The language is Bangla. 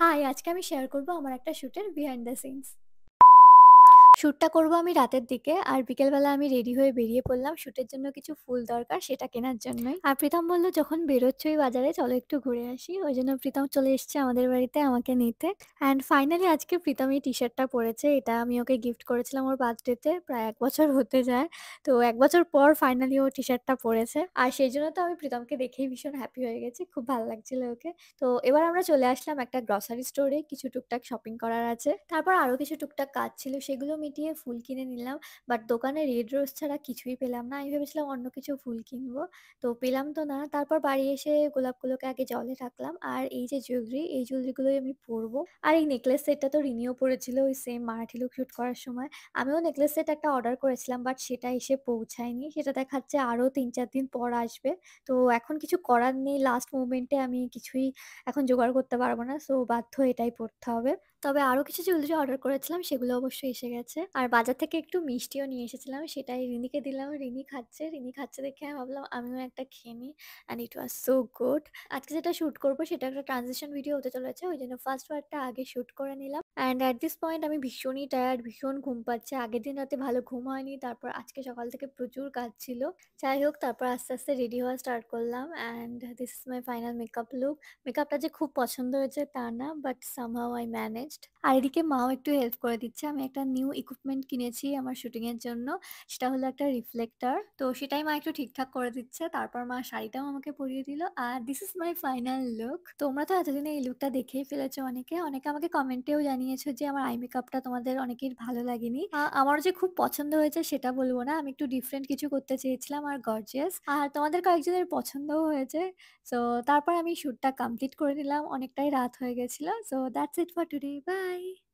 হাই, আজকে আমি শেয়ার করব আমার একটা শুটের বিহাইন্ড দ্য সিনস। শ্যুটটা করব আমি রাতের দিকে। আর বিকেলবেলা আমি রেডি হয়ে বেরিয়ে পড়লাম শ্যুটের জন্য কিছু ফুল দরকার সেটা কেনার জন্যই। আর প্রীতম বলল, "যখন বেরোচ্ছই বাজারে চলো একটু ঘুরে আসি।" ওইজন্য প্রীতম চলে এসছে আমাদের বাড়িতে আমাকে নিতে। অ্যান্ড ফাইনালি আজকে প্রীতম এই টি-শার্টটা পড়েছে। এটা আমি ওকে গিফট করেছিলাম ওর বার্থডেতে। প্রায় ১ বছর হতে যায়। তো ১ বছর পর ফাইনালি ও টি-শার্টটা পড়েছে। আর সেইজন্য তো আমি প্রীতমকে দেখেই ভীষণ হ্যাপি হয়ে গেছি। খুব ভাল লাগছিল ওকে। তো এবার আমরা চলে আসলাম একটা গ্রোসারি স্টোরে। কিছু টুকটাক শপিং করার আছে। তারপর আরো কিছু টুকটাক কাজ ছিল সেগুলো মিটিয়ে ফুল কিনে নিলাম। বাট দোকানে রেড রোজ ছাড়া কিছুই পেলাম না। আমি ভেবেছিলাম অন্য কিছু ফুল কিনবো। তো পেলাম তো না। তারপর বাড়ি এসে গোলাপগুলোকে আগে জলে রাখলাম। আর এই যে জুয়েলারি, এই জুয়েলারিগুলোই আমি পরবো। আর এই নেকলেস সেটটা তো রিনিও পড়েছিল ওই সেম মারাঠি লুক শুট করার সময়। আমিও নেকলেস সেট একটা অর্ডার করেছিলাম বাট সেটা এসে পৌঁছায়নি। সেটা দেখাচ্ছে আরো ৩-৪ দিন পর আসবে। তো এখন কিছু করার নেই। লাস্ট মোমেন্টে আমি কিছুই এখন জোগাড় করতে পারব না। সো বাধ্য এটাই পড়তে হবে। তবে আরো কিছু জুয়েলারি অর্ডার করেছিলাম সেগুলো অবশ্যই এসে গেছে। আর বাজার থেকে একটু মিষ্টিও নিয়ে এসেছিলাম। সেটাই রিনিকে দিলাম। রিনি খাচ্ছে। রিনি খাচ্ছে দেখে আমি ভাবলাম আমিও একটা খেয়ে নিই। And it was so good. আজকে যেটা শুট করব সেটা একটা ট্রানজিশন ভিডিও হতে চলেছে। ওইজন্য ফার্স্ট পার্টটা আগে শুট করে নিলাম। অ্যান্ড এট দিস পয়েন্ট আমি ভীষণই টায়ার্ড, ভীষণ ঘুম পাচ্ছে। আগের দিন রাতে ভালো ঘুম হয়নি। তারপর আজকে সকাল থেকে প্রচুর কাজ ছিল। যাই হোক তারপর আস্তে, আস্তে রেডি হওয়া স্টার্ট করলাম। And this is my final makeup look. মেকআপটা যে খুব পছন্দ হয়েছে তা না, বাট সামহাউ আই ম্যানেজড। আর এদিকে মাও একটু হেল্প করে দিচ্ছে। আমি একটা নিউ ইকুইপমেন্ট কিনেছি আমার শুটিং এর জন্য। সেটা হলো একটা রিফ্লেক্টর। তো সেটাই মা একটু ঠিকঠাক করে দিচ্ছে। তারপর মা শাড়িটাও আমাকে পরিয়ে দিল। আর this is my final look. তোমরা তো এতদিনে এই লুকটা দেখেই ফেলেছো অনেকে। অনেকে আমাকে কমেন্টেও জানিয়েছো যে আমার আই মেকআপটা তোমাদের অনেকের ভালো লাগেনি। আমারও যে খুব পছন্দ হয়েছে সেটা বলব না। আমি একটু ডিফারেন্ট কিছু করতে চেয়েছিলাম আর গর্জিয়াস। আর তোমাদের কয়েকজনের পছন্দও হয়েছে। সো তারপর আমি শ্যুটটা কমপ্লিট করে নিলাম। অনেকটাই রাত হয়ে গেছিল। So that's it for today. By.